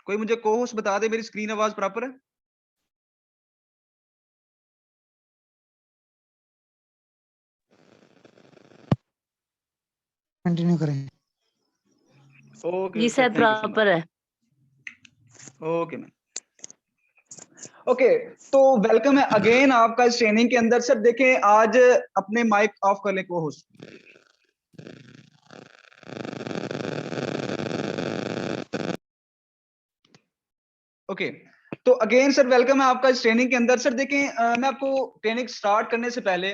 कोई मुझे को होस्ट बता दे, मेरी स्क्रीन आवाज प्रॉपर है? कंटिन्यू करें। ओके जी sir, sir, thank you so proper है। मच। Okay ma'am. ओके, तो वेलकम है अगेन आपका इस ट्रेनिंग के अंदर। सर देखें, आज अपने माइक ऑफ कर लें को होस्ट। ओके, तो अगेन सर वेलकम है आपका इस ट्रेनिंग के अंदर। सर देखें, मैं आपको ट्रेनिंग स्टार्ट करने से पहले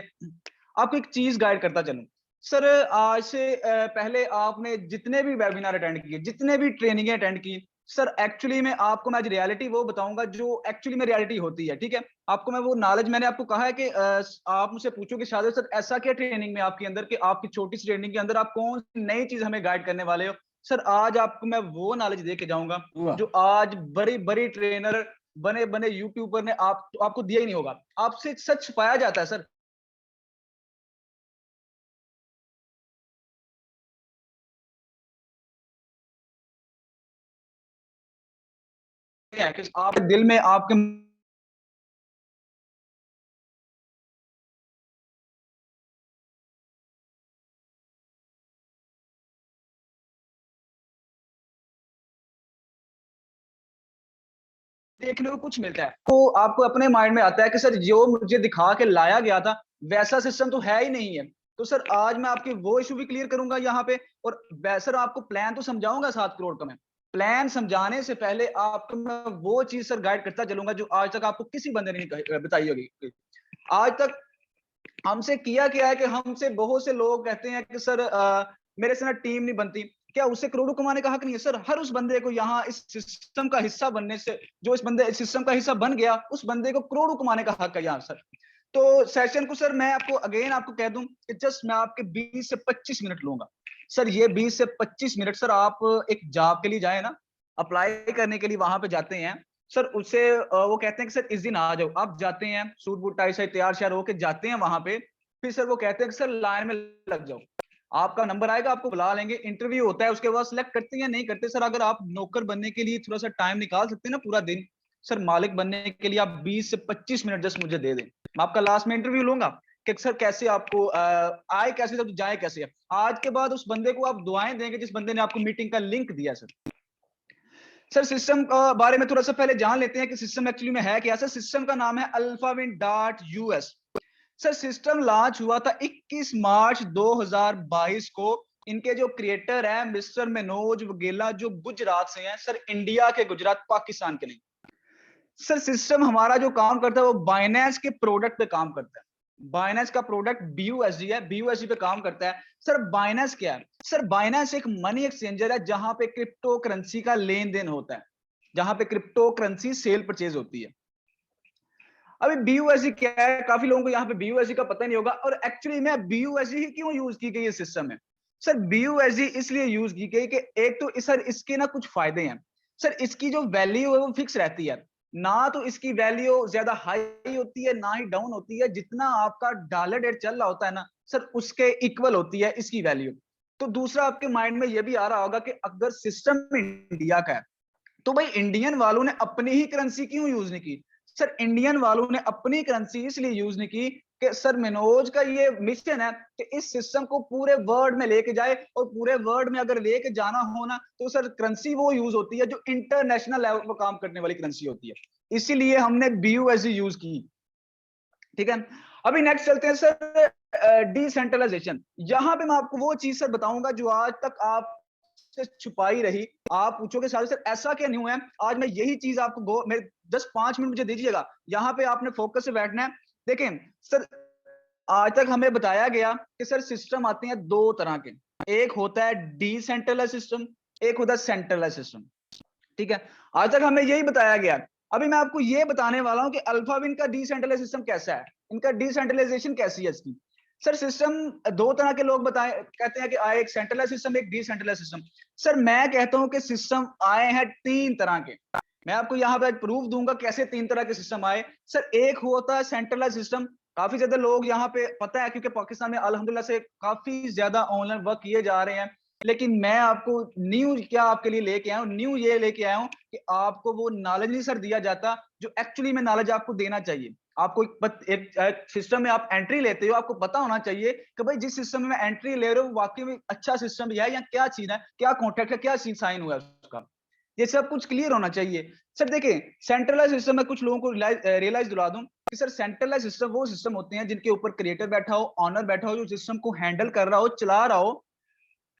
आपको एक चीज गाइड करता चलूं। सर आज से पहले आपने जितने भी वेबिनार अटेंड किए, जितने भी ट्रेनिंग अटेंड की, सर एक्चुअली में आपको मैं आज रियलिटी वो बताऊंगा जो एक्चुअली में रियलिटी होती है। ठीक है, आपको मैं वो नॉलेज, मैंने आपको कहा है कि आप मुझसे पूछो कि शायद सर ऐसा क्या ट्रेनिंग में आपके अंदर कि आपकी छोटी सी ट्रेनिंग के अंदर आप कौन सी नई चीज हमें गाइड करने वाले हो। सर आज आपको मैं वो नॉलेज दे के जाऊंगा जो आज बड़ी बड़ी ट्रेनर, बने बने यूट्यूबर ने आपको दिया ही नहीं होगा। आपसे सच छुपाया जाता है सर। कि आप दिल में आपके देखने को कुछ मिलता है, तो आपको अपने माइंड में आता है कि सर जो मुझे दिखा के लाया गया था वैसा सिस्टम तो है ही नहीं है। तो सर आज मैं आपके वो इशू भी क्लियर करूंगा यहाँ पे, और सर आपको प्लान तो समझाऊंगा 7 करोड़ का। मैं प्लान समझाने से पहले आपको मैं वो चीज सर गाइड करता चलूंगा जो आज तक आपको किसी बंदे ने नहीं बताई होगी। आज तक हमसे किया क्या है कि हमसे बहुत से लोग कहते हैं कि सर मेरे से ना टीम नहीं बनती। क्या उससे करोड़ों कमाने का हक नहीं है? सर हर उस बंदे को यहाँ इस सिस्टम का हिस्सा बनने से, जो इस बंदे सिस्टम का हिस्सा बन गया, उस बंदे को करोड़ों कमाने का हक है यहाँ सर। तो सेशन को सर मैं आपको अगेन आपको कह दूं कि जस्ट मैं आपके 20 से 25 मिनट लूंगा। सर ये 20 से 25 मिनट सर आप एक जॉब के लिए जाए ना, अप्लाई करने के लिए वहां पे जाते हैं सर, उससे वो कहते हैं कि सर इस दिन आ जाओ। आप जाते हैं सूट बूट टाई से तैयार श्यार होके जाते हैं वहां पे, फिर सर वो कहते हैं कि सर लाइन में लग जाओ, आपका नंबर आएगा, आपको बुला लेंगे, इंटरव्यू होता है, उसके बाद सिलेक्ट करते हैं या नहीं करते। सर अगर आप नौकर बनने के लिए थोड़ा सा टाइम निकाल सकते हैं ना पूरा दिन, सर मालिक बनने के लिए आप 20 से 25 मिनट जस्ट मुझे दे दें, मैं आपका लास्ट में इंटरव्यू लूंगा कि सर कैसे आपको आए कैसे, जब जाए कैसे। आज के बाद उस बंदे को आप दुआएं देंगे जिस बंदे ने आपको मीटिंग का लिंक दिया। सर सिस्टम का बारे में थोड़ा सा पहले जान लेते हैं कि सिस्टम एक्चुअली में है क्या। सर सिस्टम का नाम है alphawind.us। सर सिस्टम लॉन्च हुआ था 21 मार्च 2022 को। इनके जो क्रिएटर हैं मिस्टर मनोज वगेला, जो गुजरात से हैं सर, इंडिया के गुजरात, पाकिस्तान के नहीं। सर सिस्टम हमारा जो काम करता है वो बाइनेंस के प्रोडक्ट पे काम करता है। बाइनेंस का प्रोडक्ट BUSD है, BUSD पे काम करता है। सर बाइनेंस क्या है? सर बाइनेंस एक मनी एक्सचेंजर है जहां पे क्रिप्टो करेंसी का लेन देन होता है, जहां पे क्रिप्टो करेंसी सेल परचेज होती है। अभी BUSD क्या है, काफी लोगों को यहाँ पे BUSD का पता नहीं होगा, और एक्चुअली में BUSD ही क्यों यूज की गई सिस्टम में। सर BUSD इसलिए यूज की गई कि एक तो सर इसके ना कुछ फायदे हैं। सर इसकी जो वैल्यू है वो फिक्स रहती है, ना तो इसकी वैल्यू ज्यादा हाई होती है ना ही डाउन होती है। जितना आपका डॉलर रेट चल रहा होता है ना सर, उसके इक्वल होती है इसकी वैल्यू। तो दूसरा आपके माइंड में ये भी आ रहा होगा कि अगर सिस्टम इंडिया का है तो भाई इंडियन वालों ने अपनी ही करेंसी क्यों यूज नहीं की। सर इंडियन वालों ने अपनी करेंसी इसलिए यूज नहीं की कि सर मनोज का ये मिशन है कि इस सिस्टम को पूरे वर्ल्ड में लेके जाए, और पूरे वर्ल्ड में अगर लेके जाना हो ना तो सर करेंसी वो यूज होती है जो इंटरनेशनल लेवल पर काम करने वाली करेंसी होती है, इसीलिए हमने BUSD यूज की। ठीक है, अभी नेक्स्ट चलते हैं सर डिसेंट्रलाइजेशन। यहां पे मैं आपको वो चीज सर बताऊंगा जो आज तक आप से छुपाई रही। आप पूछोगे सर ऐसा क्या नहीं हुआ है, आज मैं यही चीज आपको मेरे 10-5 मिनट मुझे दीजिएगा, यहाँ पे आपने फोकस से बैठना है। देखें सर, आज तक हमें बताया गया कि सर सिस्टम आते हैं 2 तरह के, एक होता है डिसेंट्रलाइज सिस्टम, एक होता है सेंट्रलाइज सिस्टम। ठीक है, आज तक हमें यही बताया गया। अभी मैं आपको ये बताने वाला हूं कि अल्फाविन का डिसेंट्रलाइज सिस्टम कैसा है, इनका डिसेंट्रलाइजेशन कैसी है इसकी। सर सिस्टम 2 तरह के लोग बताए, कहते हैं कि आए एक सेंट्रलाइज सिस्टम, एक डिसेंट्रलाइज सिस्टम। सर मैं कहता हूं कि सिस्टम आए हैं 3 तरह के। मैं आपको यहाँ पे प्रूफ दूंगा कैसे 3 तरह के सिस्टम आए। सर एक होता है सेंट्रलाइज सिस्टम, काफी ज्यादा लोग यहाँ पे पता है क्योंकि पाकिस्तान में अल्हम्दुलिल्लाह से काफी ज्यादा ऑनलाइन वर्क किए जा रहे हैं। लेकिन मैं आपको न्यू क्या आपके लिए लेके आया हूँ, न्यू ये लेके आया हूँ कि आपको वो नॉलेज नहीं सर दिया जाता जो एक्चुअली में नॉलेज आपको देना चाहिए। आपको एक सिस्टम में आप एंट्री लेते हो, आपको पता होना चाहिए कि भाई जिस सिस्टम में मैं एंट्री ले रहा हूँ वाकई में अच्छा सिस्टम भी है या क्या चीज है, क्या कॉन्ट्रैक्ट है, क्या साइन हुआ है उसका, ये सब कुछ क्लियर होना चाहिए। सर देखिए, सेंट्रलाइज सिस्टम में कुछ लोगों को रियलाइज दिला दूं कि सर सेंट्रलाइज सिस्टम वो सिस्टम होते हैं जिनके ऊपर क्रिएटर बैठा हो, ऑनर बैठा हो, जो सिस्टम को हैंडल कर रहा हो, चला रहा हो।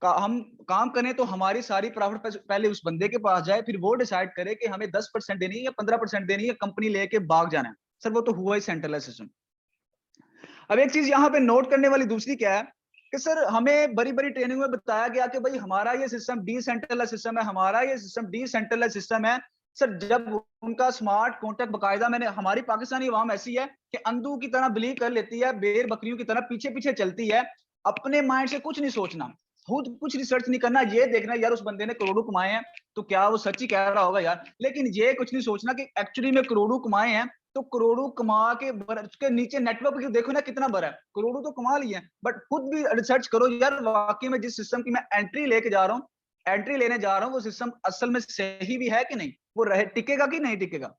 हम काम करें तो हमारी सारी प्रॉफिट पहले उस बंदे के पास जाए, फिर वो डिसाइड करे कि हमें 10% देनी है या 15% देनी है, कंपनी लेके भाग जाना है। सर वो तो हुआ ही सेंट्रलाइज सिस्टम। अब एक चीज यहाँ पे नोट करने वाली दूसरी क्या है कि सर हमें बड़ी बड़ी ट्रेनिंग में बताया गया कि भाई हमारा ये सिस्टम डिसेंट्रलाइज सिस्टम है, हमारा ये सिस्टम डिसेंट्रलाइज सिस्टम है। सर जब उनका स्मार्ट कॉन्ट्रैक्ट बकायदा, मैंने हमारी पाकिस्तानी अवाम ऐसी है कि अंधों की तरह बिलीव कर लेती है, बेर बकरियों की तरह पीछे पीछे चलती है, अपने माइंड से कुछ नहीं सोचना, खुद कुछ रिसर्च नहीं करना, ये देखना यार उस बंदे ने करोड़ों कमाए हैं तो क्या वो सच ही कह रहा होगा यार, लेकिन ये कुछ नहीं सोचना कि एक्चुअली में करोड़ों कमाए हैं तो करोड़ों कमा के उसके नीचे नेटवर्क देखो ना कितना बड़ा है, करोड़ों तो कमा लिए, बट खुद भी रिसर्च करो यार वाकई में जिस सिस्टम की मैं एंट्री लेके जा रहा हूँ, एंट्री लेने जा रहा हूँ, वो सिस्टम असल में सही भी है कि नहीं, वो रहे टिकेगा कि नहीं टिकेगा।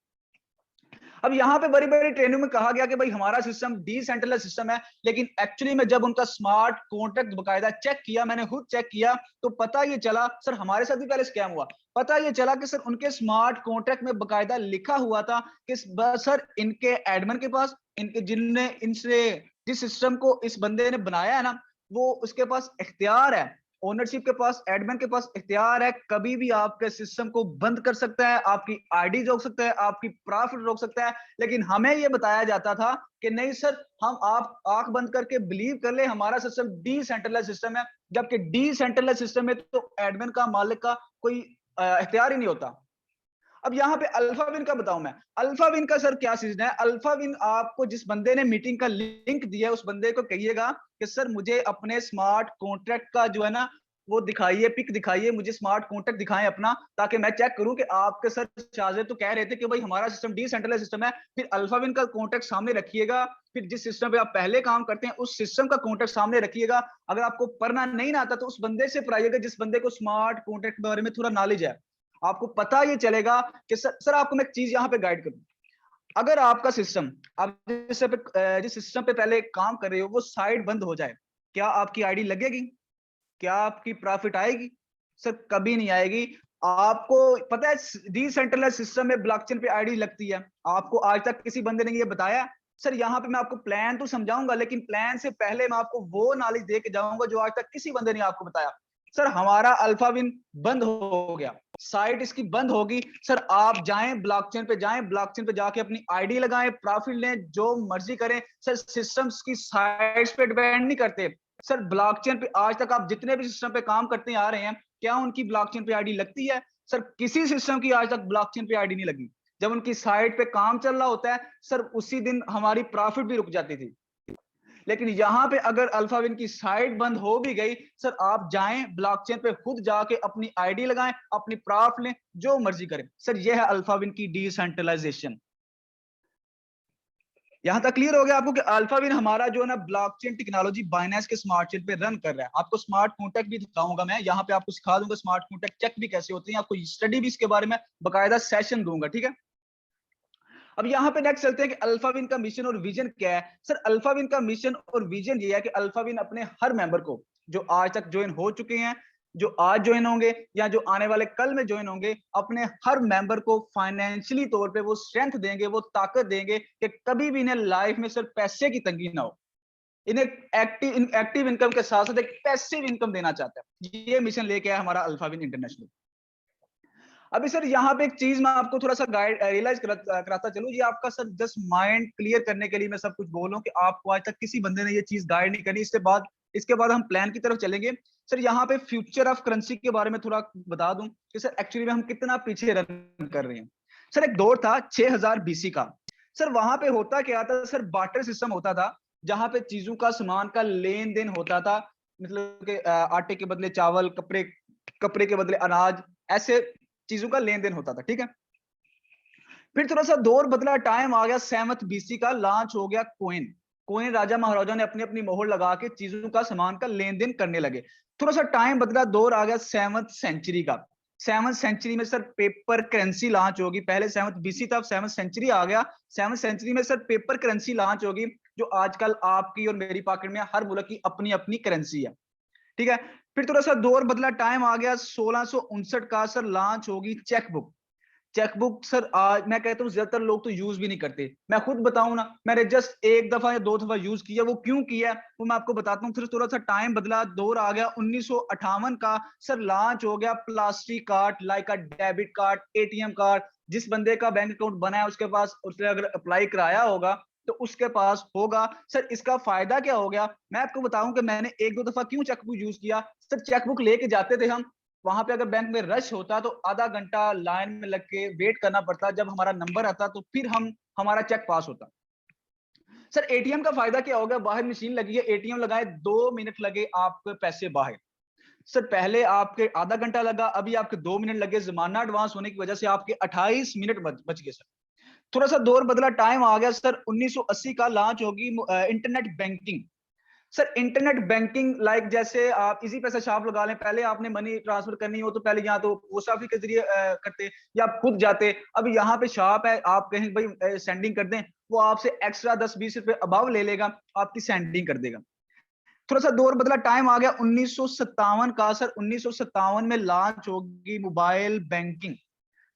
अब यहाँ पे बड़ी बड़ी ट्रेनिंग में कहा गया कि भाई हमारा सिस्टम डिसेंट्रलाइज सिस्टम है, लेकिन एक्चुअली में जब उनका स्मार्ट कॉन्ट्रैक्ट बकायदा चेक किया, मैंने खुद चेक किया, तो पता ये चला, सर हमारे साथ भी पहले स्कैम हुआ, पता ये चला कि सर उनके स्मार्ट कॉन्ट्रैक्ट में बकायदा लिखा हुआ था कि सर इनके एडमिन के पास, इनके जिनने इनसे जिस सिस्टम को इस बंदे ने बनाया है ना, वो उसके पास इख्तियार है, ओनरशिप के पास, एडमिन के पास इख्तियार है, कभी भी आपके सिस्टम को बंद कर सकता है, आपकी आईडी रोक सकता है, आपकी प्रॉफिट रोक सकता है। लेकिन हमें यह बताया जाता था कि नहीं सर, हम आप आंख बंद करके बिलीव कर ले हमारा सिस्टम डिसेंट्रलाइज सिस्टम है, जबकि डिसेंट्रलाइज सिस्टम में तो एडमिन का, मालिक का कोई इख्तियार ही नहीं होता। अब यहाँ पे अल्फा विन का बताऊं मैं, अल्फा विन का सर क्या सीजन है, अल्फा विन आपको जिस बंदे ने मीटिंग का लिंक दिया है उस बंदे को कहिएगा कि सर मुझे अपने स्मार्ट कॉन्ट्रैक्ट का जो है ना वो दिखाइए, पिक दिखाइए, मुझे स्मार्ट कॉन्ट्रैक्ट दिखाएं अपना, ताकि मैं चेक करूं कि आपके सर शाहजेब तो कह रहे थे कि भाई हमारा सिस्टम डिसेंट्रलाइज सिस्टम है, फिर अल्फा विन का कॉन्ट्रैक्ट सामने रखिएगा, फिर जिस सिस्टम पे आप पहले काम करते हैं उस सिस्टम का कॉन्ट्रैक्ट सामने रखिएगा। अगर आपको पढ़ना नहीं आता तो उस बंदे से पढ़ाइएगा जिस बंदे को स्मार्ट कॉन्ट्रैक्ट के बारे में थोड़ा नॉलेज है, आपको पता ये चलेगा कि सर आपको मैं एक चीज यहाँ पे गाइड करूं, अगर आपका सिस्टम, आप जिस सिस्टम पे पहले काम कर रहे हो वो साइट बंद हो जाए, क्या आपकी आईडी लगेगी, क्या आपकी प्रॉफिट आएगी? सर कभी नहीं आएगी। आपको पता है डिसेंट्रलाइज सिस्टम में ब्लॉकचेन पे आईडी लगती है, आपको आज तक किसी बंदे ने ये बताया? सर यहाँ पे मैं आपको प्लान तो समझाऊंगा, लेकिन प्लान से पहले मैं आपको वो नॉलेज दे के जाऊंगा जो आज तक किसी बंदे ने आपको बताया। सर हमारा अल्फा विन बंद हो गया, साइट इसकी बंद होगी, सर आप जाएं ब्लॉकचेन पे, जाएं ब्लॉकचेन पे जाके अपनी आईडी लगाएं, प्रॉफिट लें, जो मर्जी करें, सर सिस्टम्स की साइट्स पे डिपेंड नहीं करते। सर ब्लॉकचेन पे आज तक आप जितने भी सिस्टम पे काम करते आ रहे हैं, क्या उनकी ब्लॉकचेन पे आईडी लगती है? सर किसी सिस्टम की आज तक ब्लॉकचेन पे आईडी नहीं लगी। जब उनकी साइट पे काम चल रहा होता है सर उसी दिन हमारी प्रॉफिट भी रुक जाती थी। लेकिन यहाँ पे अगर अल्फाविन की साइट बंद हो भी गई, सर आप जाएं ब्लॉकचेन पे खुद जाके अपनी आईडी लगाएं, अपनी प्राफ लें, जो मर्जी करें। सर यह है अल्फाविन की डिसेंट्रलाइजेशन। यहां तक क्लियर हो गया आपको कि अल्फाविन हमारा जो है ना ब्लॉकचेन टेक्नोलॉजी बाइनेंस के स्मार्ट चेन पे रन कर रहा है। आपको स्मार्ट कॉन्ट्रैक्ट भी दिखाऊंगा मैं, यहाँ पे आपको सिखा दूंगा स्मार्ट कॉन्ट्रैक्ट चेक भी कैसे होते हैं, आपको स्टडी भी इसके बारे में बकायदा सेशन दूंगा, ठीक है। अब यहाँ पे नेक्स्ट चलते हैं कि अल्फाविन का मिशन और विजन क्या है। सर अल्फाविन का मिशन और विजन ये है कि अल्फाविन अपने हर मेंबर को, जो आज तक ज्वाइन हो चुके हैं, जो आज ज्वाइन होंगे या जो आने वाले कल में ज्वाइन होंगे, अपने हर मेंबर को फाइनेंशियली तौर पे वो स्ट्रेंथ देंगे, वो ताकत देंगे कि कभी भी इन्हें लाइफ में सिर्फ पैसे की तंगी ना हो। इन्हें एक्टिव इनकम के साथ साथ एक पैसिव इनकम देना चाहता है। ये मिशन लेके आया हमारा अल्फाविन इंटरनेशनल। अभी सर यहाँ पे एक चीज मैं आपको थोड़ा सा गाइड रियलाइज कराता चलूं, ये आपका सर जस्ट माइंड क्लियर करने के लिए मैं सब कुछ बोलूं कि आपको आज तक किसी बंदे ने ये चीज गाइड नहीं करनी। इसके बाद हम प्लान की तरफ चलेंगे। सर यहाँ पे फ्यूचर ऑफ करेंसी के बारे में थोड़ा बता दूं कि सर एक्चुअली में हम कितना पीछे रन कर रहे हैं। सर एक दौर था 6000 बीसी का, सर वहां पे होता क्या था सर, बार्टर सिस्टम होता था, जहां पे चीजों का, सामान का लेन देन होता था, मतलब कि आटे के बदले चावल, कपड़े कपड़े के बदले अनाज, ऐसे चीजों का लेन देन होता था, ठीक है। फिर थोड़ा सा दौर बदला, टाइम आ गया, 7th बीसी का लॉन्च हो गया कॉइन। कोई राजा महाराजा ने अपनी अपनी मोहर लगा के चीजों का, सामान का लेन देन करने लगे। थोड़ा सा टाइम बदला, दौर आ गया 7th सेंचुरी का। 7th सेंचुरी में सर पेपर करेंसी लॉन्च होगी। पहले 7th बीसी था, 7th सेंचुरी आ गया। 7th सेंचुरी में सर पेपर करेंसी लॉन्च होगी, जो आजकल आपकी और मेरी पॉकेट में हर मुल्क की अपनी अपनी करेंसी है। ठीक है। फिर थोड़ा सा दौर बदला, टाइम आ गया 1659 का, सर लॉन्च होगी चेकबुक। चेकबुक सर आज मैं कहता हूँ ज्यादातर लोग तो यूज भी नहीं करते। मैं खुद बताऊं ना, मैंने जस्ट एक दफा या दो दफा यूज किया। वो क्यों किया वो मैं आपको बताता हूँ। फिर थोड़ा सा टाइम बदला, दौर आ गया 1958 का, सर लॉन्च हो गया plastic card, like a debit card, ATM card. जिस बंदे का बैंक अकाउंट बना है उसके पास, उसने अगर अप्लाई कराया होगा तो उसके पास होगा। सर इसका फायदा क्या हो गया, मैं आपको बताऊं कि मैंने एक दो दफा क्यों चेकबुक यूज किया। सर चेकबुक लेके जाते थे हम, वहां पे अगर बैंक में रश होता तो आधा घंटा लाइन में लग के वेट करना पड़ता, जब हमारा नंबर आता तो फिर हमारा चेक पास होता। सर एटीएम का फायदा क्या हो गया, बाहर मशीन लगी है, एटीएम लगाए 2 मिनट लगे आपके पैसे बाहर। सर पहले आपके आधा घंटा लगा, अभी आपके 2 मिनट लगे। जमाना एडवांस होने की वजह से आपके 28 मिनट बच गए। सर थोड़ा सा दौर बदला, टाइम आ गया सर 1980 का, लॉन्च होगी internet banking. Sir internet banking like जैसे आप इजी पैसा शॉप लगा लें, पहले आपने मनी ट्रांसफर करनी हो तो पहले यहाँ तो पोस्ट ऑफिस के जरिए करते या आप खुद जाते। अब यहाँ पे शॉप है, आप कहें भाई सेंडिंग कर दें, वो आपसे एक्स्ट्रा 10-20 रुपए अबाव ले लेगा, आपकी सेंडिंग कर देगा। थोड़ा सा दौर बदला, टाइम आ गया 1957 का। सर 1957 में लॉन्च होगी mobile banking.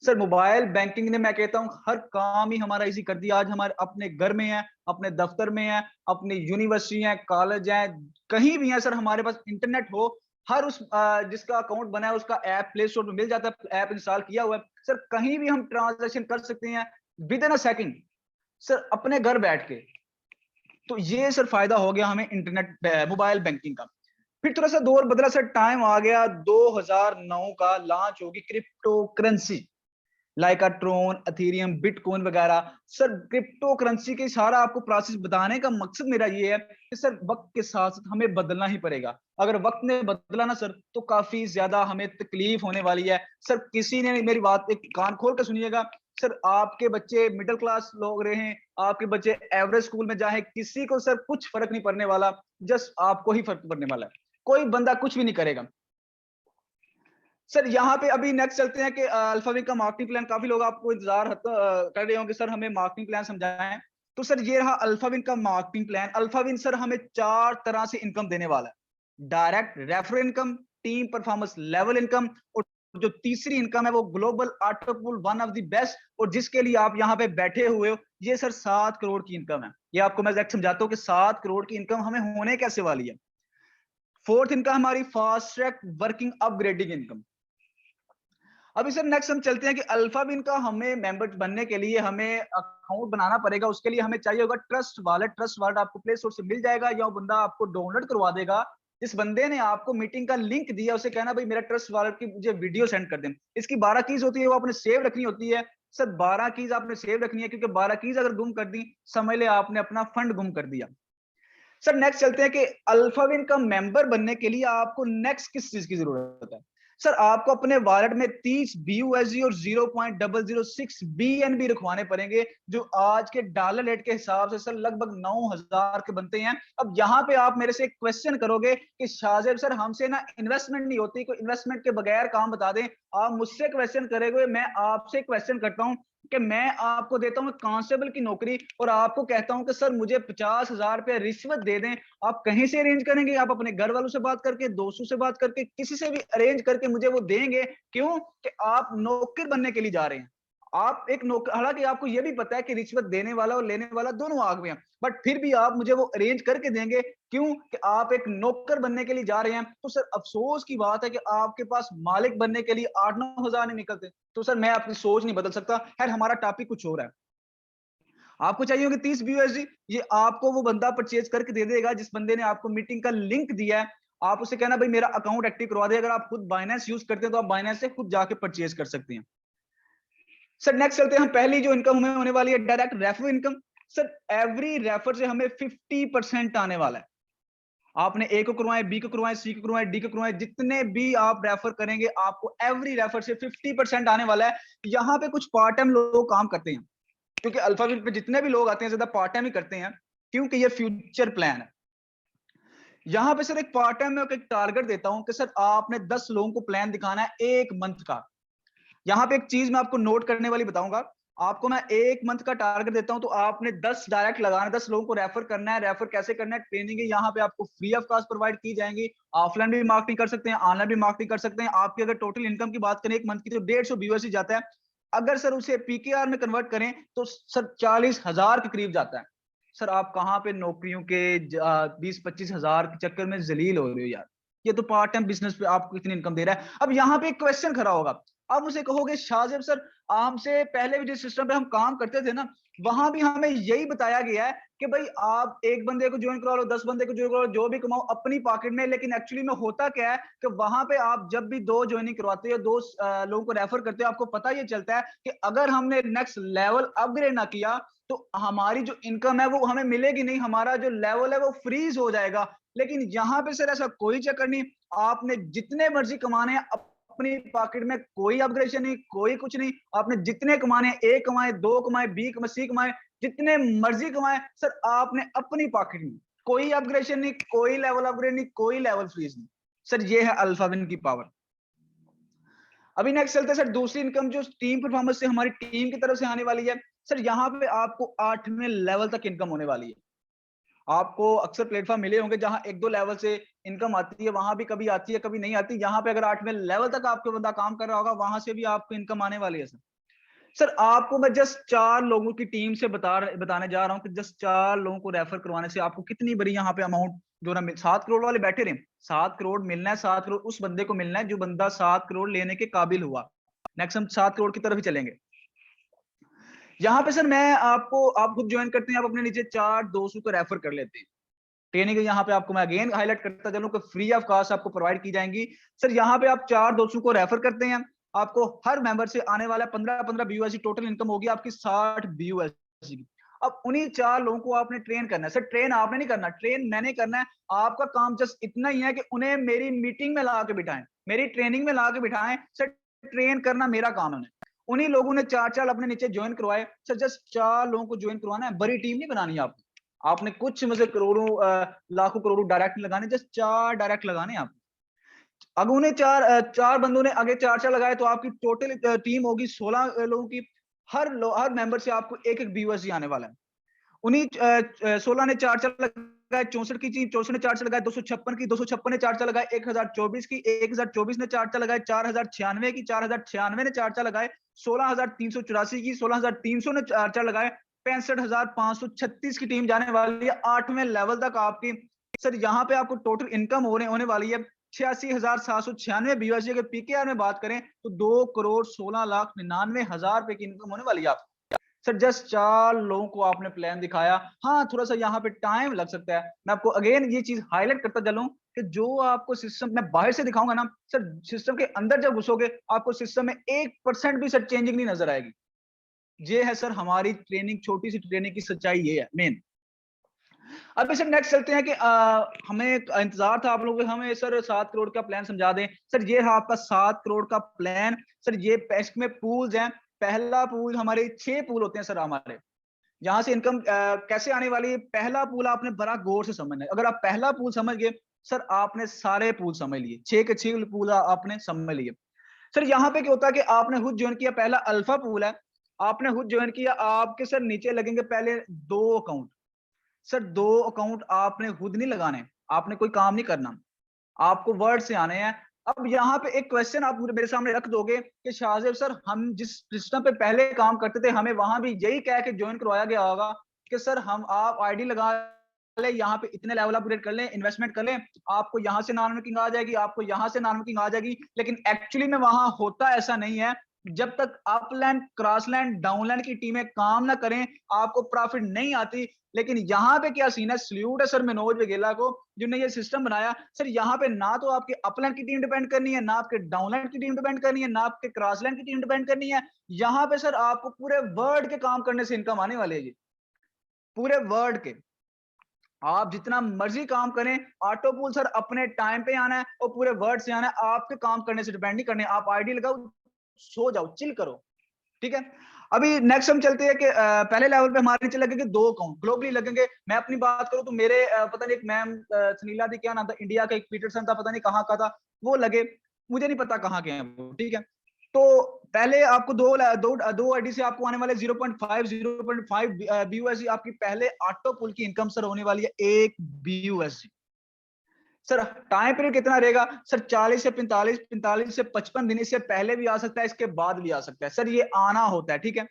Sir mobile banking ने मैं कहता हूं हर काम ही हमारा इजी कर दिया। आज हमारे अपने घर में है, अपने दफ्तर में है, अपनी यूनिवर्सिटी है, कॉलेज है, कहीं भी है सर हमारे पास इंटरनेट हो। हर उस जिसका अकाउंट बना है उसका ऐप प्ले स्टोर में मिल जाता है, ऐप इंस्टॉल किया हुआ है। सर कहीं भी हम ट्रांजेक्शन कर सकते हैं with in a second, sir अपने घर बैठ के। तो ये सर फायदा हो गया हमें इंटरनेट मोबाइल बैंकिंग का। फिर थोड़ा सा दौर बदला सर, टाइम आ गया 2009 का, लॉन्च होगी crypto currency like a Tron, Ethereum, Bitcoin वगैरह। सर क्रिप्टो करेंसी के सारा आपको प्रोसेस बताने का मकसद मेरा ये है कि सर वक्त के साथ साथ हमें बदलना ही पड़ेगा। अगर वक्त ने बदला ना सर तो काफी ज्यादा हमें तकलीफ होने वाली है। सर किसी ने मेरी बात एक कान खोल कर सुनिएगा, सर आपके बच्चे मिडिल क्लास लोग रहे हैं, आपके बच्चे एवरेज स्कूल में जाए, किसी को सर कुछ फर्क नहीं पड़ने वाला, जस्ट आपको ही फर्क पड़ने वाला है। कोई बंदा कुछ भी नहीं करेगा। सर यहाँ पे अभी नेक्स्ट चलते हैं कि अल्फाविन का मार्केटिंग प्लान। काफी लोग आपको इंतजार कर रहे होंगे सर हमें मार्केटिंग प्लान समझाएं। तो सर ये रहा अल्फाविन का मार्केटिंग प्लान। अल्फाविन सर हमें 4 तरह से इनकम देने वाला है, direct referral income, team performance level income, और जो तीसरी इनकम है वो global auto pool, one of the best, और जिसके लिए आप यहाँ पे बैठे हुए हो। ये सर 7 करोड़ की इनकम है। ये आपको मैं समझाता हूँ कि 7 करोड़ की इनकम हमें होने कैसे वाली है। फोर्थ इनकम हमारी fast track working upgrading income. अभी सर नेक्स्ट हम चलते हैं कि अल्फाविन का हमें मेंबर बनने के लिए हमें अकाउंट बनाना पड़ेगा। उसके लिए हमें चाहिए होगा ट्रस्ट वॉलेट। ट्रस्ट वॉलेट आपको प्ले स्टोर से मिल जाएगा या वो बंदा आपको डाउनलोड करवा देगा। जिस बंदे ने आपको मीटिंग का लिंक दिया उसे कहना भाई मेरा ट्रस्ट वॉलेट की मुझे वीडियो सेंड कर दें। इसकी 12 कीज होती है, वो आपने सेव रखनी होती है। सर 12 कीज आपने सेव रखनी है, क्योंकि 12 कीज अगर गुम कर दी समझ ले आपने अपना फंड गुम कर दिया। सर नेक्स्ट चलते हैं कि अल्फाविन का मेंबर बनने के लिए आपको नेक्स्ट किस चीज की जरूरत है। सर आपको अपने वॉलेट में 30 BUSD और 0.006 BNB रखवाने पड़ेंगे, जो आज के डॉलर रेट के हिसाब से सर लगभग 9,000 के बनते हैं। अब यहाँ पे आप मेरे से एक क्वेश्चन करोगे कि शाहजेब सर हमसे ना इन्वेस्टमेंट नहीं होती, कोई इन्वेस्टमेंट के बगैर काम बता दें। आप मुझसे क्वेश्चन करेंगे, मैं आपसे क्वेश्चन करता हूँ कि मैं आपको देता हूं कांस्टेबल की नौकरी और आपको कहता हूं कि सर मुझे 50,000 रुपया रिश्वत दे दें, आप कहीं से अरेंज करेंगे? आप अपने घर वालों से बात करके, दोस्तों से बात करके, किसी से भी अरेंज करके मुझे वो देंगे? क्यों? कि आप नौकर बनने के लिए जा रहे हैं। आप एक नौकर, हालांकि आपको यह भी पता है कि रिश्वत देने वाला और लेने वाला दोनों आग में हैं, बट फिर भी आप मुझे वो अरेंज करके देंगे। क्यों? कि आप एक नौकर बनने के लिए जा रहे हैं। तो सर अफसोस की बात है कि आपके पास मालिक बनने के लिए 8-9 हजार नहीं निकलते। तो सर मैं अपनी सोच नहीं बदल सकता। खैर हमारा टॉपिक कुछ और है। आपको चाहिए होंगे 30 BUSD, ये आपको वो बंदा परचेज करके दे देगा जिस बंदे ने आपको मीटिंग का लिंक दिया है। आप उसे कहना भाई मेरा अकाउंट एक्टिव करवा दे। अगर आप खुद बाइनेंस यूज करते हैं तो आप बाइनेंस से खुद जाके परचेज कर सकते हैं। सर नेक्स्ट चलते हैं, हम पहली जो इनकम हमें होने वाली है direct refer income. Sir every refer से हमें 50% आने वाला है। आपने ए को करवाए, बी को करवाए, सी को करवाए, डी को करवाए, जितने भी आप रेफर करेंगे आपको एवरी रेफर से 50% आने वाला है। यहाँ पे कुछ पार्ट टाइम लोग काम करते हैं, क्योंकि अल्फाबेट पे जितने भी लोग आते हैं ज्यादा पार्ट टाइम ही करते हैं। क्योंकि ये फ्यूचर प्लान है। यहाँ पे सर एक पार्ट टाइम में एक टारगेट देता हूं कि सर आपने 10 लोगों को प्लान दिखाना है 1 मंथ का। यहाँ पे एक चीज मैं आपको नोट करने वाली बताऊंगा। आपको मैं 1 मंथ का टारगेट देता हूं तो आपने 10 डायरेक्ट लगाना, 10 लोगों को रेफर करना है। रेफर कैसे करना है? ट्रेनिंग है यहाँ पे आपको फ्री ऑफ कॉस्ट प्रोवाइड की जाएंगी। ऑफलाइन भी मार्केटिंग कर सकते हैं, ऑनलाइन भी मार्केटिंग कर सकते हैं। आपकी अगर टोटल इनकम की बात करें 1 मंथ की तो 150 BUSD जाता है। अगर सर उसे पीकेआर में कन्वर्ट करें तो सर 40,000 के करीब जाता है। सर आप कहाँ पे नौकरियों के 20-25 हजार के चक्कर में जलील हो रहे हो यार। ये तो पार्ट टाइम बिजनेस पे आपको इतनी इनकम दे रहा है। अब यहाँ पे एक क्वेश्चन खड़ा होगा, आप मुझे कहोगे शाहजेब सर हमसे पहले भी जिस सिस्टम पे हम काम करते थे ना, वहां भी हमें यही बताया गया है कि भाई आप एक बंदे को ज्वाइन करा लो, 10 बंदे को ज्वाइन करा लो, जो भी कमाओ अपनी पॉकेट में। लेकिन एक्चुअली में होता क्या है कि वहां पे आप जब भी 2 ज्वाइनिंग करवाते हो, 2 लोगों को रेफर करते हो, आपको पता ये चलता है कि अगर हमने नेक्स्ट लेवल अपग्रेड ना किया तो हमारी जो इनकम है वो हमें मिलेगी नहीं, हमारा जो लेवल है वो फ्रीज हो जाएगा। लेकिन यहाँ पे सर ऐसा कोई चक्कर नहीं, आपने जितने मर्जी कमाने हैं अपनी पॉकेट में, कोई अपग्रेडेशन नहीं, कोई कुछ नहीं। आपने जितने कमाने हैं, ए कमाए, 2 कमाए, बी कमाए, सी कमाए, जितने मर्जी कमाए, सर आपने अपनी पॉकेट में, कोई अपग्रेडेशन नहीं, कोई लेवल अपग्रेड नहीं, कोई लेवल फ्रीज नहीं। सर ये है अल्फा विन की पावर। अभी नेक्स्ट चलते हैं सर दूसरी इनकम जो टीम परफॉर्मेंस से हमारी टीम की तरफ से आने वाली है। सर यहाँ पे आपको 8वें लेवल तक इनकम होने वाली है। आपको अक्सर प्लेटफॉर्म मिले होंगे जहां 1-2 लेवल से इनकम आती है, वहां भी कभी आती है कभी नहीं आती। यहाँ पे अगर 8वें लेवल तक आपको बंदा काम कर रहा होगा, वहां से भी आपको इनकम आने वाली है। सर आपको मैं जस्ट 4 लोगों की टीम से बताने जा रहा हूँ कि जस्ट 4 लोगों को रेफर करवाने से आपको कितनी बड़ी यहाँ पे अमाउंट जो ना 7 करोड़ वाले बैठे रहे, 7 करोड़ मिलना है। 7 करोड़ उस बंदे को मिलना है जो बंदा 7 करोड़ लेने के काबिल हुआ। नेक्स्ट हम 7 करोड़ की तरफ ही चलेंगे। यहाँ पे सर मैं आपको, आप खुद ज्वाइन करते हैं, आप अपने नीचे 4 दोस्तों को रेफर कर लेते हैं। ट्रेनिंग यहाँ पे आपको मैं अगेन हाईलाइट करता चलूं कि फ्री ऑफ कॉस्ट आपको प्रोवाइड की जाएंगी। सर यहाँ पे आप 4 दोस्तों को रेफर करते हैं, आपको हर मेंबर से आने वाला 15-15 BUSD टोटल इनकम होगी आपकी 60 BUSD की। अब उन्हीं 4 लोगों को आपने ट्रेन करना है। सर ट्रेन आपने नहीं करना, ट्रेन मैंने करना है। आपका काम जस्ट इतना ही है कि उन्हें मेरी मीटिंग में ला के बिठाएं, मेरी ट्रेनिंग में ला के बिठाएं। सर ट्रेन करना मेरा काम है। उन्हीं लोगों ने 4-4 अपने नीचे ज्वाइन करवाए। सर जस्ट 4 लोगों को ज्वाइन करवाना है, बड़ी टीम नहीं बनानी है आपको। आपने कुछ मतलब करोड़ों लाखों करोड़ों डायरेक्ट लगाने, जस्ट 4 डायरेक्ट लगाने आप। अगर उन्हें 4 बंदों ने आगे 4-4 लगाए तो आपकी टोटल टीम होगी 16 लोगों की। हर मेंबर से आपको 1-1 BUSD आने वाला है। उन्हीं 16 ने 4-4 लगाए, 64 की टीम 64 ने 4-4 लगाए, 256 की 256 ने 4-4 लगाए, 1024 की 1024 ने 4-4 लगाए, 4096 की 4096 ने 4-4 लगाए, 16384 की 16300 ने 4-4 लगाए, 65,536 की टीम जाने वाली है 8वें लेवल तक आपकी। सर यहाँ पे आपको टोटल इनकम होने वाली है 86,796 BUSD। अगर पीकेआर में बात करें तो 2,16,99,000 रुपए की इनकम होने वाली है आपको। सर जस्ट 4 लोगों को आपने प्लान दिखाया। हाँ थोड़ा सा यहाँ पे टाइम लग सकता है। मैं आपको अगेन ये चीज हाईलाइट करता चलूं कि जो आपको सिस्टम मैं बाहर से दिखाऊंगा ना सर, सिस्टम के अंदर जब घुसोगे आपको सिस्टम में 1% भी सर चेंजिंग नहीं नजर आएगी। ये है सर हमारी ट्रेनिंग, छोटी सी ट्रेनिंग की सच्चाई ये है मेन। अब सर नेक्स्ट चलते हैं कि हमें इंतजार था आप लोगों को, हमें सर 7 करोड़ का प्लान समझा दें। सर ये है आपका 7 करोड़ का प्लान। सर ये पेस्ट में पूल्स हैं। पहला पूल, हमारे 6 पूल होते हैं सर हमारे, यहाँ से इनकम कैसे आने वाली है। पहला पूल आपने बड़ा गौर से समझना है। अगर आप पहला पूल समझ गए सर आपने सारे पूल समझ लिए, 6 के 6 पूल आपने समझ लिए। सर यहाँ पे क्या होता है कि आपने खुद ज्वाइन किया, पहला अल्फा पूल है, आपने खुद ज्वाइन किया। आपके सर नीचे लगेंगे पहले 2 अकाउंट। सर 2 अकाउंट आपने खुद नहीं लगाने, आपने कोई काम नहीं करना, आपको वर्ड से आने हैं। अब यहाँ पे एक क्वेश्चन आप मेरे सामने रख दोगे कि शाहजेब सर हम जिस सिस्टम पे पहले काम करते थे हमें वहां भी यही कह के ज्वाइन करवाया गया होगा कि सर हम आप आईडी लगा ले, यहाँ पे इतने लेवल अपग्रेड कर लें, इन्वेस्टमेंट कर लें, आपको यहाँ से नॉन वर्किंग आ जाएगी, आपको यहाँ से नॉन वर्किंग आ जाएगी। लेकिन एक्चुअली में वहां होता ऐसा नहीं है। जब तक अपलैंड, क्रॉसलैंड, डाउनलैंड की टीमें काम ना करें आपको प्रॉफिट नहीं आती। लेकिन यहाँ पे क्या सीन है, सल्यूट है सर मनोज वगेला को जिन्होंने ये सिस्टम बनाया। सर यहाँ पे ना तो आपके अपलैंड की टीम डिपेंड करनी है, ना आपके डाउनलैंड की टीम डिपेंड करनी है, ना आपके क्रॉसलैंड की टीम डिपेंड करनी है। यहाँ पे सर आपको पूरे वर्ल्ड के काम करने से इनकम आने वाली है जी, पूरे वर्ल्ड के। आप जितना मर्जी काम करें, ऑटो पूल सर अपने टाइम पे आना है और पूरे वर्ल्ड से आना है, आपके काम करने से डिपेंड नहीं करने। आप आईडी लगाओ, सो जाओ, चिल करो, ठीक है। अभी नेक्स्ट हम चलते हैं कि पहले लेवल पे हमारे नीचे लगेंगे 2 अकाउंट, ग्लोबली लगेंगे। मैं अपनी बात करूं तो मेरे पता नहीं एक मैम सुनीला थी, क्या नाम था, इंडिया का एक पीटरसन था, पता नहीं कहाँ का था, वो लगे, मुझे नहीं पता कहाँ के हैं वो, ठीक है। तो पहले आपको दो आईडी से आपको आने वाले 0.5 BUSD आपकी पहले ऑटो पुल की इनकम सर होने वाली है 1 BUSD। सर टाइम पीरियड कितना रहेगा सर? 40 से 45, 45 से 55 दिन, इससे पहले भी आ सकता है, इसके बाद भी आ सकता है सर, ये आना होता है, ठीक है।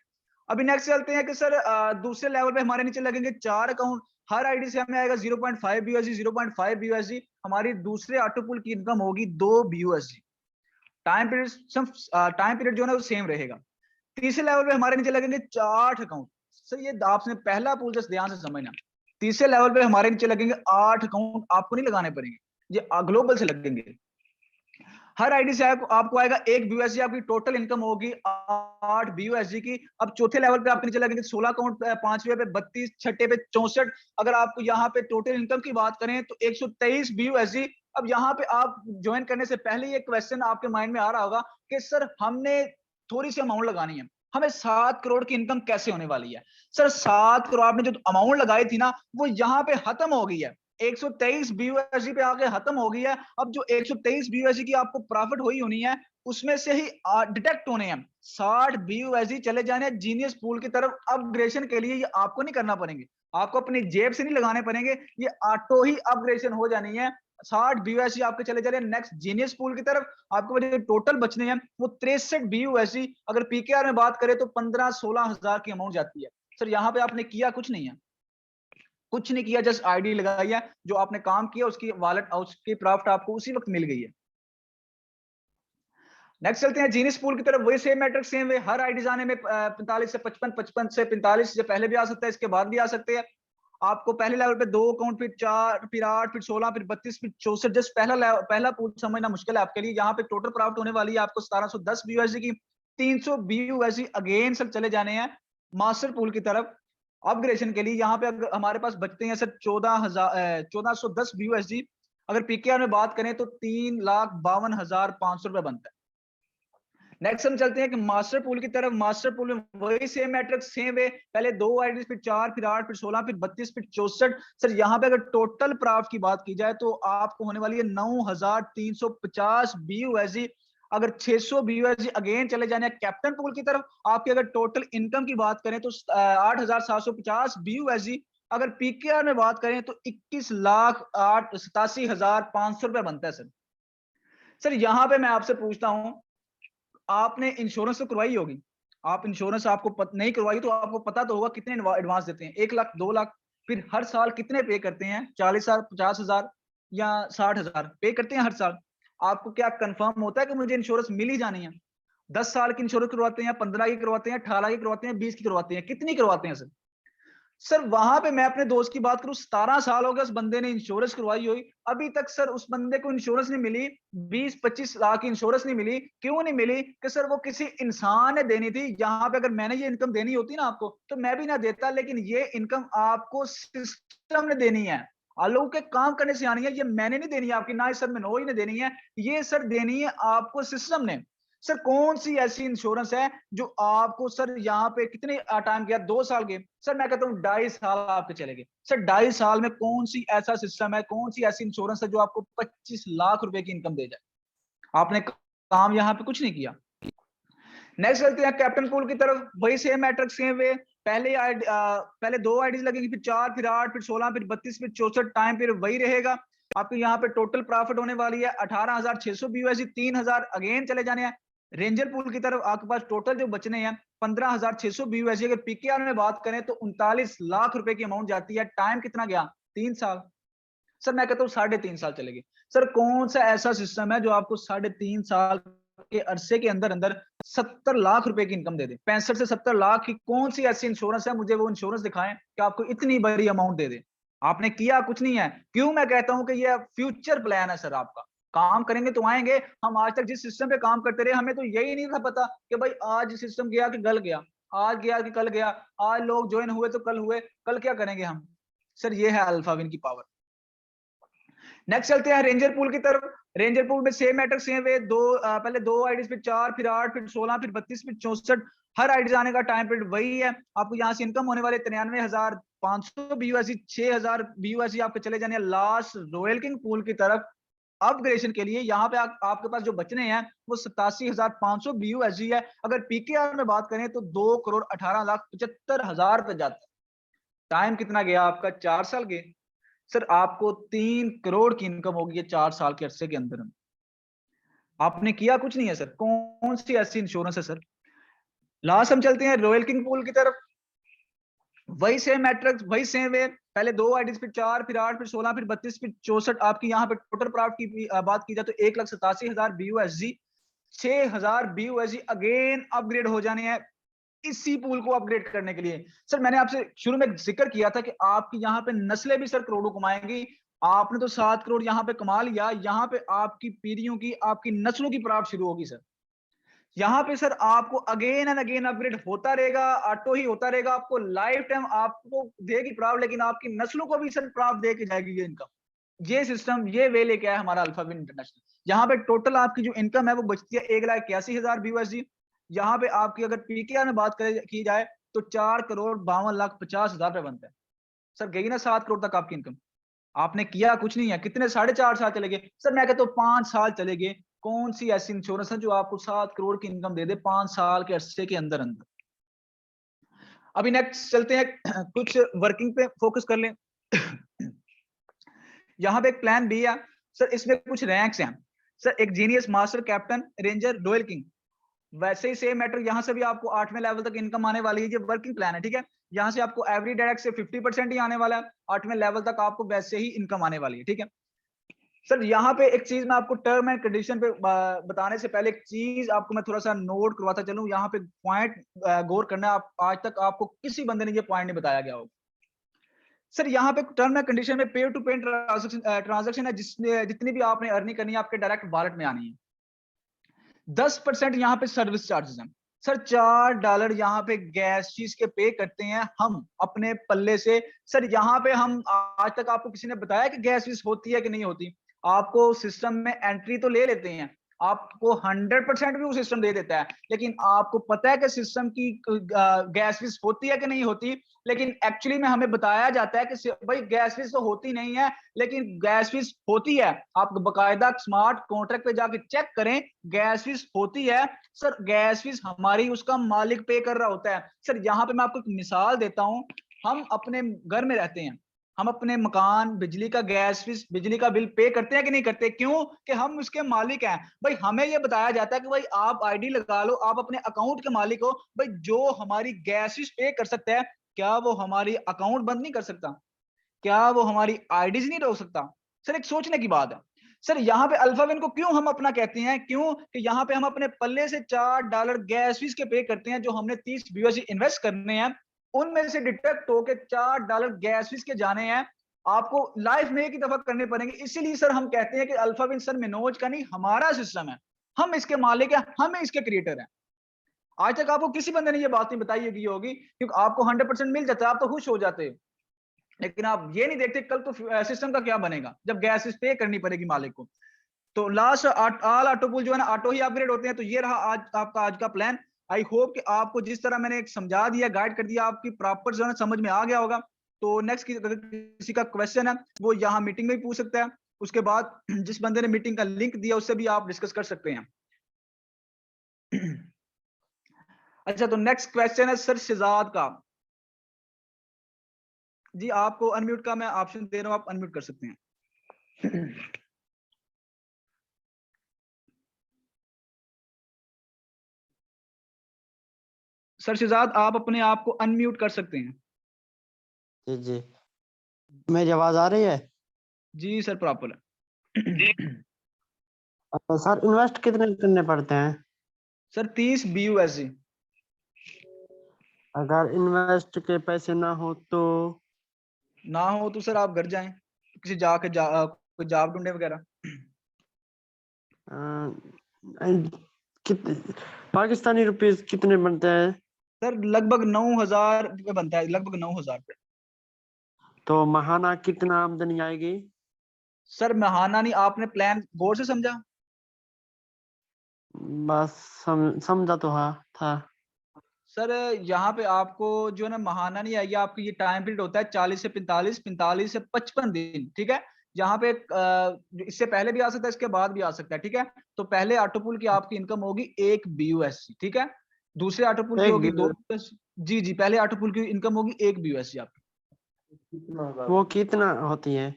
अभी नेक्स्ट चलते हैं कि सर दूसरे लेवल पे हमारे नीचे लगेंगे 4 अकाउंट, हर आईडी से हमें आएगा 0.5 BUSD, 0.5 BUSD, हमारी दूसरे ऑटो पुल की इनकम होगी 2 BUSD। टाइम पीरियड जो है ना वो सेम रहेगा। तीसरे लेवल पे हमारे नीचे लगेंगे 8 अकाउंट। सर ये आपने पहला पूल जस्ट ध्यान से समझना। तीसरे लेवल पे हमारे नीचे लगेंगे 8 अकाउंट, आपको नहीं लगाने पड़ेंगे, ये ग्लोबल से लगेंगे। हर आईडी से आपको आएगा 1 BUSD, आपकी टोटल इनकम होगी 8 BUSD की। अब चौथे लेवल पे आपके नीचे लगेंगे 16 अकाउंट, पांचवे पे 32, छठे पे 64। अगर आपको यहाँ पे टोटल इनकम की बात करें तो 123 BUSD। अब यहाँ पे आप ज्वाइन करने से पहले ये क्वेश्चन आपके माइंड में आ रहा होगा कि सर हमने थोड़ी सी अमाउंट लगानी है, हमें 7 करोड़ की इनकम कैसे होने वाली है? सर 7 करोड़ आपने जो अमाउंट लगाई थी ना, वो यहाँ पे खत्म हो गई है, 123 BUSD पे आके खत्म हो गई है। अब जो 123 BUSD की आपको प्रॉफिट हुई होनी है, उसमें से ही डिटेक्ट होने हैं 60 BUSD चले जाने जीनियस पूल की तरफ अपग्रेडेशन के लिए। ये आपको नहीं करना पड़ेंगे, आपको अपनी जेब से नहीं लगाने पड़ेंगे, ये ऑटो ही अपग्रेडेशन हो जानी है। 60 BUSD आपके चले जा रहे हैं नेक्स्ट जीनियस पूल की तरफ। आपको जो टोटल बचने हैं वो 63 BUSD। अगर पीकेआर में बात करें तो 15-16 हजार की अमाउंट जाती है। सर यहाँ पे आपने किया कुछ नहीं है, कुछ नहीं किया, जस्ट आईडी लगाई है, जो आपने काम किया उसकी वॉलेट उसकी प्रॉफिट आपको उसी वक्त मिल गई है। नेक्स्ट चलते हैं जीनियस पूल की तरफ, वही सेम मैट्रिक्स सेम वे, हर आईडी आने में 45 से 55, 55 से 45 से पहले भी आ सकता है, इसके बाद भी आ सकते हैं। आपको पहले लेवल पे 2 अकाउंट, फिर 4, फिर 8, फिर 16, फिर 32, फिर 64। जस्ट पहला पूल समझना मुश्किल है आपके लिए। यहाँ पे टोटल प्रॉफिट होने वाली है आपको 1710 BUSD की। 300 BUSD अगेन सर चले जाने हैं मास्टर पूल की तरफ अपग्रेडेशन के लिए। यहाँ पे अगर हमारे पास बचते हैं सर 1410 BUSD। अगर पीकेआर में बात करें तो 3,52,500 रुपए बनता है। नेक्स्ट हम चलते हैं कि मास्टर पूल की तरफ। मास्टर पूल में वही सेम मैट्रिक्स सेम है, पहले 2 आईडी, फिर 4, फिर 8, फिर 16, फिर 32, फिर 64। सर यहाँ पे अगर टोटल प्रॉफिट की बात की जाए तो आपको होने वाली है 9,350 BUSD। अगर 600 BUSD अगेन चले जाने कैप्टन पूल की तरफ। आपकी अगर टोटल इनकम की बात करें तो 8,750 BUSD। अगर पीकेआर में बात करें तो 21,87,500 रुपए बनता है सर। सर यहाँ पे मैं आपसे पूछता हूँ, आपने इंश्योरेंस तो करवाई होगी, आप इंश्योरेंस आपको नहीं करवाई तो आपको पता तो होगा कितने एडवांस देते हैं, 1 लाख, 2 लाख, फिर हर साल कितने पे करते हैं? 40,000, 50,000 या 60,000 पे करते हैं हर साल। आपको क्या कंफर्म होता है कि मुझे इंश्योरेंस मिल ही जानी है? 10 साल की इंश्योरेंस करवाते हैं, 15 की करवाते हैं, 18 की करवाते हैं, 20 की करवाते हैं, कितनी करवाते हैं सर? सर वहां पे मैं अपने दोस्त की बात करूं, 17 साल हो गए उस बंदे ने इंश्योरेंस करवाई हुई, अभी तक सर उस बंदे को इंश्योरेंस नहीं मिली। 20-25 लाख की इंश्योरेंस नहीं मिली। क्यों नहीं मिली? कि सर वो किसी इंसान ने देनी थी। यहाँ पे अगर मैंने ये इनकम देनी होती ना आपको तो मैं भी ना देता, लेकिन ये इनकम आपको सिस्टम ने देनी है, लोगों के काम करने से आनी है। ये मैंने नहीं देनी है आपकी, ना सर मनोज ने देनी है, ये सर देनी है आपको सिस्टम ने। सर कौन सी ऐसी इंश्योरेंस है जो आपको सर यहाँ पे कितने टाइम गया? 2 साल गए सर, मैं कहता हूँ 2.5 साल आपके चले गए सर। 2.5 साल में कौन सी ऐसा सिस्टम है, कौन सी ऐसी इंश्योरेंस है जो आपको 25 लाख रुपए की इनकम दे जाए? आपने काम यहाँ पे कुछ नहीं किया। नेक्स्ट चलते हैं कैप्टन पूल की तरफ, वही सेम मैट्रिक्स सेम वे, पहले 2 आईडीज लगेंगी, फिर 4, फिर 8, फिर 16, फिर 32, फिर 64। टाइम पीरियड वही रहेगा। आपको यहाँ पे टोटल प्रॉफिट होने वाली है 18,600 BUSD, 3,000 अगेन चले जाने हैं रेंजर पूल की तरफ। आपके पास टोटल जो बचने हैं 15,600 BUSD। अगर पीकेआर में बात करें तो 39 लाख रुपए की अमाउंट जाती है। टाइम कितना गया? 3 साल। सर मैं कहता हूँ 3.5 साल चलेगी। सर कौन सा ऐसा सिस्टम है जो आपको 3.5 साल के अरसे के अंदर अंदर 70 लाख रुपए की इनकम दे दे? 65 से 70 लाख की कौन सी ऐसी इंश्योरेंस है? मुझे वो इंश्योरेंस दिखाएं कि आपको इतनी बड़ी अमाउंट दे दे। आपने किया कुछ नहीं है। क्यों मैं कहता हूं कि ये फ्यूचर प्लान है सर आपका। काम करेंगे तो आएंगे। हम आज तक जिस सिस्टम पे काम करते रहे, हमें तो यही नहीं था पता कि भाई आज सिस्टम गया कि कल गया, आज गया कि कल गया, आज लोग ज्वाइन हुए तो कल हुए, कल क्या करेंगे हम? सर ये है अल्फा विन की पावर। नेक्स्ट चलते हैं रेंजर पूल की तरफ। रेंजर पूल में सेम मैट्रिक्स सेम वे, पहले 2 आईडीज, फिर 4, फिर 8, फिर 16, फिर 32, फिर 64। हर आईडी आने का टाइम पीरियड वही है। आपको यहाँ से इनकम होने वाले 93,500 BUSD, 6,000 BUSD आपके चले जाने लास्ट रॉयल किंग पूल की तरफ अपग्रेडेशन के लिए। यहाँ पे आपके पास जो बचने हैं वो 87,500 BUSD है। अगर पीकेआर में बात करें तो 2,18,75,000 पे जाता है। टाइम कितना गया आपका? 4 साल गए। सर आपको 3 करोड़ की इनकम होगी 4 साल के अरसे के अंदर। आपने किया कुछ नहीं है सर। कौन सी ऐसी इंश्योरेंस है सर? लास्ट हम चलते हैं रॉयल किंग पूल की तरफ। वही सेम मैट्रिक्स, वही सेम वे, पहले 2 आईडीज, फिर 4, फिर 8, फिर 16, फिर 32, फिर 64। आपकी यहाँ पे टोटल प्रॉफिट की बात की जाए तो 1,87,000 BUSD, 6,000 BUSD अगेन अपग्रेड हो जाने हैं इसी पूल को अपग्रेड करने के लिए। सर मैंने आपसे शुरू में जिक्र किया था कि आपकी यहाँ पे नस्लें भी सर करोड़ों कमाएंगी। आपने तो 7 करोड़ यहाँ पे कमा लिया, यहाँ पे आपकी पीढ़ियों की, आपकी नस्लों की प्राप्त शुरू होगी सर। यहाँ पे सर आपको अगेन एंड अगेन अपग्रेड होता रहेगा, ऑटो ही होता रहेगा। आपको लाइफ टाइम आपको देगी प्राप्त, लेकिन आपकी नस्लों को भी सर प्राप्त दे के जाएगी ये इनकम। ये सिस्टम, ये वे लेके आया हमारा अल्फाविन इंटरनेशनल। यहाँ पे टोटल आपकी जो इनकम है वो बचती है 1,81,000 BUSD। यहाँ पे आपकी अगर पीकेआर में बात की जाए तो 4,52,50,000 रुपए बनता है। सर गई ना 7 करोड़ तक आपकी इनकम। आपने किया कुछ नहीं है। कितने? 4.5 साल चले गए सर। मैं कहता हूँ 5 साल चले गए। कौन सी ऐसी इंश्योरेंस है जो आपको 7 करोड़ की इनकम दे दे 5 साल के अरसे के अंदर अंदर? अभी नेक्स्ट चलते हैं, कुछ वर्किंग पे फोकस कर लें। यहाँ पे एक प्लान बी है सर, इसमें कुछ रैंक्स हैं सर। एक genius, master, captain, ranger, royal king. वैसे ही सेम मैटर यहाँ से भी आपको 8वें लेवल तक इनकम आने वाली है। ये वर्किंग प्लान है, ठीक है। यहाँ से आपको एवरी डायरेक्ट से 50% ही आने वाला है। 8वें लेवल तक आपको वैसे ही इनकम आने वाली है, ठीक है। सर यहाँ पे एक चीज मैं आपको टर्म एंड कंडीशन पे बताने से पहले एक चीज आपको मैं थोड़ा सा नोट करवाता चलूं। यहाँ पे पॉइंट गौर करना। आप आज तक आपको किसी बंदे ने ये पॉइंट नहीं बताया गया होगा सर। यहाँ पे टर्म एंड कंडीशन में पे टू पे ट्रांजेक्शन है, जिसने जितनी भी आपने अर्निंग करनी है आपके डायरेक्ट वॉलेट में आनी है। 10% यहाँ पे सर्विस चार्जेस हैं सर। $4 यहाँ पे गैस फीस के पे करते हैं हम अपने पल्ले से। सर यहाँ पे हम, आज तक आपको किसी ने बताया कि गैस फीस होती है कि नहीं होती? आपको सिस्टम में एंट्री तो ले लेते हैं, आपको 100% भी वो सिस्टम दे देता है, लेकिन आपको पता है कि सिस्टम की गैस फीस होती है कि नहीं होती? लेकिन एक्चुअली में हमें बताया जाता है कि भाई गैस फीस तो होती नहीं है, लेकिन गैस फीस होती है। आप बकायदा स्मार्ट कॉन्ट्रैक्ट पे जाके चेक करें, गैस फीस होती है सर। गैस फीस हमारी, उसका मालिक पे कर रहा होता है सर। यहाँ पे मैं आपको एक मिसाल देता हूं। हम अपने घर में रहते हैं, हम अपने मकान, बिजली का गैस फीस, बिजली का बिल पे करते हैं कि नहीं करते? क्यों? कि हम उसके मालिक हैं भाई। हमें ये बताया जाता है कि भाई आप आईडी लगा लो, आप अपने अकाउंट के मालिक हो भाई। जो हमारी गैस फीस पे कर सकता है, क्या वो हमारी अकाउंट बंद नहीं कर सकता? क्या वो हमारी आईडीज नहीं रोक सकता? सर एक सोचने की बात है सर। यहाँ पे अल्फाविन को क्यों हम अपना कहते हैं? क्यों कि यहाँ पे हम अपने पल्ले से $4 गैस फीस के पे करते हैं। जो हमने 30 BUSD इन्वेस्ट करने हैं, उनमें से डिटेक्ट होके $4 गैस फीस के जाने हैं। आपको लाइफ में एक ही दफा करने पड़ेंगे। इसीलिए सर हम कहते हैं कि अल्फाविन सर मिनोज का नहीं, हमारा सिस्टम है। हम इसके मालिक हैं, हम इसके क्रिएटर हैं। आज तक आपको किसी बंदे ने ये बात नहीं बताई होगी, क्योंकि आपको 100% मिल जाता है, आप तो खुश हो जाते हो। लेकिन आप ये नहीं देखते कल तो सिस्टम का क्या बनेगा जब गैस पे करनी पड़ेगी मालिक को। तो लास्ट ऑल ऑटो पूल जो है ना, ऑटो ही अपग्रेड होते हैं। तो ये रहा आज आपका आज का प्लान। आई होप कि आपको जिस तरह मैंने एक समझा दिया, गाइड कर दिया, आपकी प्रॉपर जो है समझ में आ गया होगा। तो नेक्स्ट अगर किसी का क्वेश्चन है वो यहाँ मीटिंग में भी पूछ सकता है। उसके बाद जिस बंदे ने मीटिंग का लिंक दिया उससे भी आप डिस्कस कर सकते हैं। अच्छा, तो नेक्स्ट क्वेश्चन है सर शहजाद का। जी आपको अनम्यूट का मैं ऑप्शन दे रहा हूं, आप अनम्यूट कर सकते हैं। सर शहजाद, आप अपने आप को अनम्यूट कर सकते हैं। जी जी, मेरी आवाज आ रही है? जी सर, प्रॉपर है। सर इन्वेस्ट कितने करने पड़ते हैं? Sir 30 BUSD। अगर इन्वेस्ट के पैसे ना हो तो? ना हो तो सर आप घर जाएं, किसी कोई जॉब ढूंढे वगैरह। अ, कित पाकिस्तानी रुपीस कितने बनते हैं? सर लगभग 9,000 रुपये बनता है, लगभग 9,000 रुपये। तो महाना कितना आमदनी आएगी? सर महाना नहीं, आपने प्लान गौर से समझा? बस समझा तो हाँ था। सर यहाँ पे आपको जो है ना महाना नहीं आएगी, आपकी ये टाइम पीरियड होता है 40 से 45, 45 से 55 दिन, ठीक है। यहाँ पे इससे पहले भी आ सकता है, इसके बाद भी आ सकता है, ठीक है। तो पहले ऑटो पूल की आपकी इनकम होगी 1 BUSC, ठीक है। दूसरे ऑटो पूल की एक होगी 2 BUSC, BUSC। जी जी, पहले ऑटो पूल की इनकम होगी 1 BUSC आपकी। वो कितना होती है?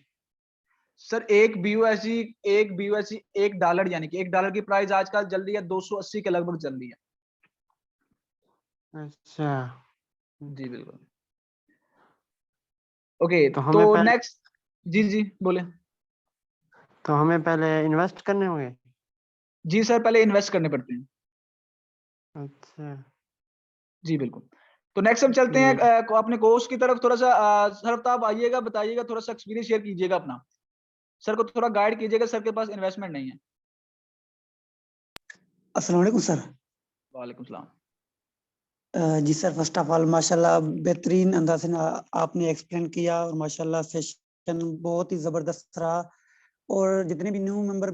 सर 1 BUSC $1, यानी कि $1 की प्राइस आजकल चल रही है 280 के लगभग चल रही है। अच्छा, जी बिल्कुल। ओके तो तो हमें पहले नेक्स्ट। जी जी बोले। तो हमें पहले इन्वेस्ट करने होंगे। जी सर, पहले इन्वेस्ट करने पड़ते हैं। अच्छा, जी बिल्कुल। तो नेक्स्ट हम चलते हैं ये अपने कोर्स की तरफ। थोड़ा सा सर आप आइएगा, बताइएगा, थोड़ा सा एक्सपीरियंस शेयर कीजिएगा अपना। सर को थोड़ा गाइड कीजिएगा, सर के पास इन्वेस्टमेंट नहीं है। अस्सलाम वालेकुम सर। वालेकुम सलाम। जी सर, फर्स्ट ऑफ ऑल माशाल्लाह बेहतरीन अंदाज से आपने एक्सप्लेन किया और माशाल्लाह सेशन बहुत ही ज़बरदस्त रहा। और जितने भी न्यू मेंबर